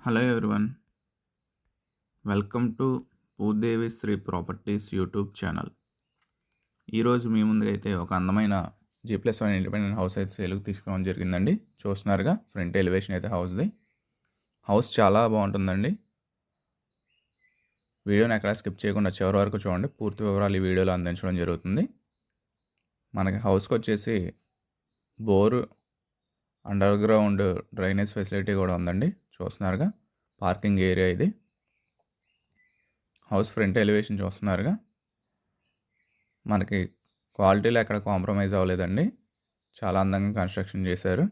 Hello everyone, welcome to Bhudevi Sri properties YouTube channel. ఈరోజు మీ ముందుకైతే ఒక అందమైన G+1 ఇండిపెండెంట్ హౌస్ అయితే సేల్కి తీసుకోవడం జరిగిందండి. చూస్తున్నారుగా ఫ్రంట్ ఎలివేషన్ అయితే హౌస్ చాలా బాగుంటుందండి. వీడియోని ఎక్కడ స్కిప్ చేయకుండా చివరి వరకు చూడండి. పూర్తి వివరాలు ఈ వీడియోలో అందించడం జరుగుతుంది. మనకి హౌస్కి వచ్చేసి bore, under ground drainage facility కూడా ఉందండి. చూస్తున్నారుగా పార్కింగ్ ఏరియా ఇది. హౌస్ ఫ్రంట్ ఎలివేషన్ చూస్తున్నారుగా, మనకి క్వాలిటీలో ఎక్కడ కాంప్రమైజ్ అవ్వలేదండి. చాలా అందంగా కన్స్ట్రక్షన్ చేశారు.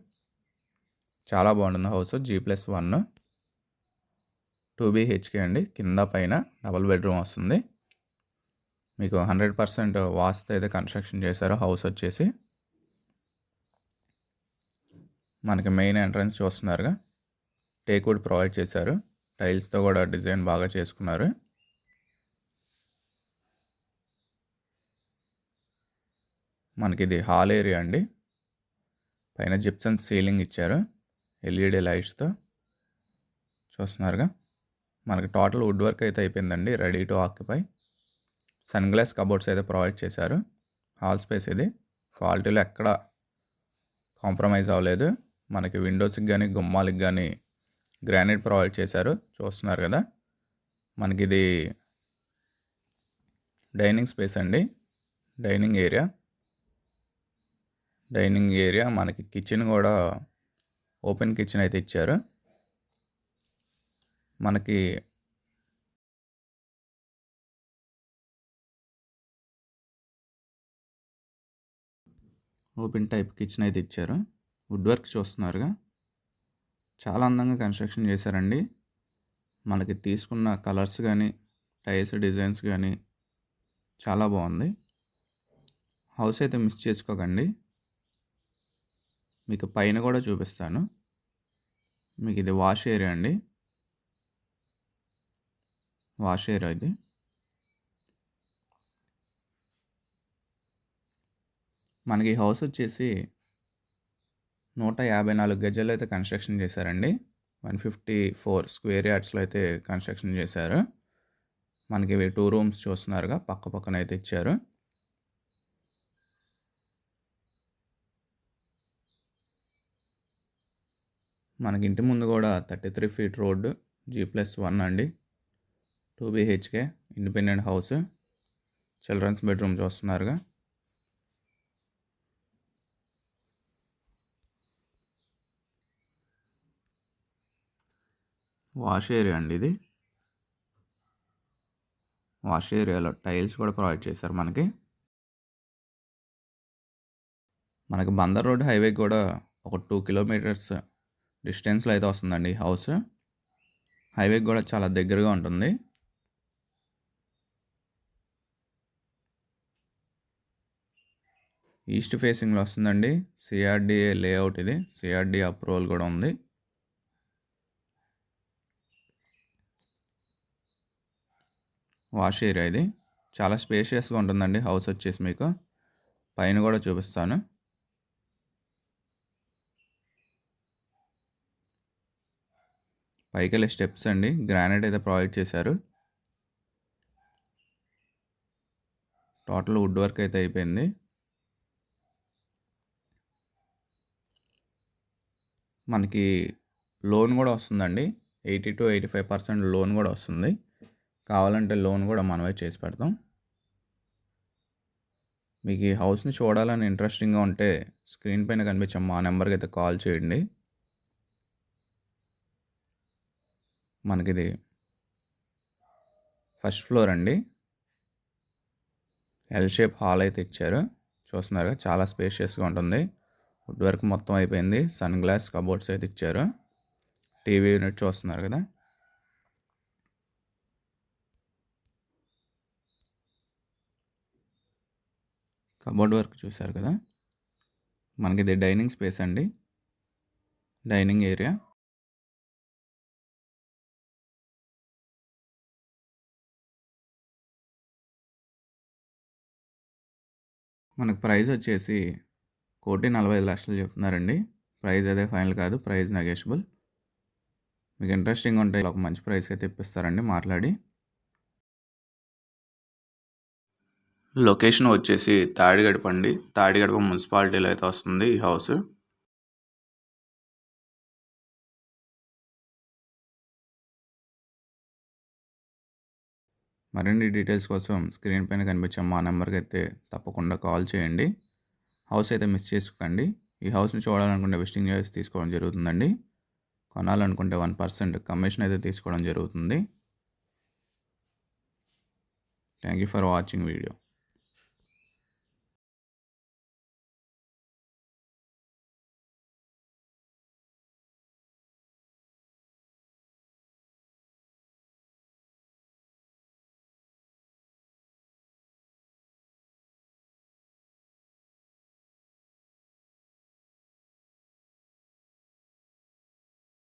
చాలా బాగుంటుంది హౌస్. G+1 2 BHK అండి. కింద పైన డబుల్ బెడ్రూమ్ వస్తుంది. మీకు 100% వాస్తు అయితే కన్స్ట్రక్షన్ చేశారు. హౌస్ వచ్చేసి మనకి మెయిన్ ఎంట్రన్స్ చూస్తున్నారుగా, టేక్వుడ్ ప్రొవైడ్ చేశారు. టైల్స్తో కూడా డిజైన్ బాగా చేసుకున్నారు. మనకి ఇది హాల్ ఏరియా అండి. పైన జిప్సన్ సీలింగ్ ఇచ్చారు LED లైట్స్తో. చూస్తున్నారుగా, మనకి టోటల్ వుడ్ వర్క్ అయితే అయిపోయిందండి. Ready to occupy. Sun glass cupboards అయితే ప్రొవైడ్ చేశారు. హాల్ స్పేస్ ఇది. క్వాలిటీలో ఎక్కడ కాంప్రమైజ్ అవ్వలేదు. మనకి విండోస్కి కానీ గుమ్మాలకి కానీ గ్రానైట్ ప్రొవైడ్ చేశారు. చూస్తున్నారు కదా, మనకి ఇది డైనింగ్ స్పేస్ అండి. డైనింగ్ ఏరియా మనకి కిచెన్ కూడా ఓపెన్ కిచెన్ అయితే ఇచ్చారు. మనకి ఓపెన్ టైప్ కిచెన్ అయితే ఇచ్చారు. వుడ్ వర్క్ చూస్తున్నారుగా, చాలా అందంగా కన్స్ట్రక్షన్ చేశారండి. మనకి తీసుకున్న కలర్స్ కానీ టైల్స్ డిజైన్స్ కానీ చాలా బాగుంది. హౌస్ అయితే మిస్ చేసుకోకండి. మీకు పైన కూడా చూపిస్తాను. మీకు ఇది వాష్ ఏరియా అండి. వాష్ ఏరియా ఇది. మనకి ఈ హౌస్ వచ్చేసి 154 గజాలు అయితే కన్స్ట్రక్షన్ చేశారండి. 154 స్క్వేర్ యార్డ్స్లో అయితే కన్స్ట్రక్షన్ చేశారు. మనకి ఇవి 2 రూమ్స్ చూస్తున్నారుగా, పక్క పక్కన అయితే ఇచ్చారు. మనకి ఇంటి ముందు కూడా 33 ఫీట్ రోడ్డు, G+1 అండి. 2 BHK independent house. Children's bedroom చూస్తున్నారుగా. వాష్ ఏరియా అండి ఇది. వాష్ ఏరియాలో టైల్స్ కూడా ప్రొవైడ్ చేశారు. మనకి బందర్ రోడ్ హైవే కూడా ఒక 2 కిలోమీటర్స్ డిస్టెన్స్లో అయితే వస్తుందండి ఈ హౌస్. హైవేకి కూడా చాలా దగ్గరగా ఉంటుంది. ఈస్ట్ ఫేసింగ్లో వస్తుందండి. CRDA లేఅవుట్ ఇది. CRDA అప్రూవల్ కూడా ఉంది. వాష్ ఏరియా ఇది. చాలా స్పేషియస్గా ఉంటుందండి హౌస్ వచ్చేసి. మీకు పైన కూడా చూపిస్తాను. పైకి వెళ్ళే స్టెప్స్ అండి. గ్రానైట్ అయితే ప్రొవైడ్ చేశారు. టోటల్ వుడ్ వర్క్ అయితే అయిపోయింది. మనకి లోన్ కూడా వస్తుందండి. 80 to 85% లోన్ కూడా వస్తుంది. కావాలంటే లోన్ కూడా మనమే చేసి పెడతాం. మీకు ఈ హౌస్ని చూడాలని ఇంట్రెస్టింగ్గా ఉంటే స్క్రీన్ పైన కనిపించే మా నెంబర్కి అయితే కాల్ చేయండి. మనకిది ఫస్ట్ ఫ్లోర్ అండి. ఎల్ షేప్ హాల్ అయితే ఇచ్చారు. చూస్తున్నారు, చాలా స్పేషియస్గా ఉంటుంది. వుడ్ వర్క్ మొత్తం అయిపోయింది. సన్ గ్లాస్ కబోర్డ్స్ అయితే ఇచ్చారు. టీవీ యూనిట్ చూస్తున్నారు కదా. కబోర్డ్ వర్క్ చూశారు కదా. మనకి ఇది డైనింగ్ స్పేస్ అండి. Dining area. మనకు ప్రైస్ వచ్చేసి 1,45,00,000 చెప్తున్నారండి. ప్రైస్ అదే ఫైనల్ కాదు, ప్రైస్ నెగోషియబుల్. మీకు ఇంట్రెస్టింగ్ ఉంటే ఒక మంచి ప్రైస్ అయితే ఇప్పిస్తారండి మాట్లాడి. లొకేషన్ వచ్చేసి తాడిగడప అండి. తాడిగడప మున్సిపాలిటీలో అయితే వస్తుంది ఈ హౌస్. మరిన్ని డీటెయిల్స్ కోసం స్క్రీన్ పైన కనిపించే మా నెంబర్కి అయితే తప్పకుండా కాల్ చేయండి. హౌస్ అయితే మిస్ చేసుకోకండి. ఈ హౌస్ని చూడాలనుకుంటే విజిటింగ్ చార్జెస్ తీసుకోవడం జరుగుతుందండి. కొనాలనుకుంటే 1% కమిషన్ అయితే తీసుకోవడం జరుగుతుంది. Thank you for watching video.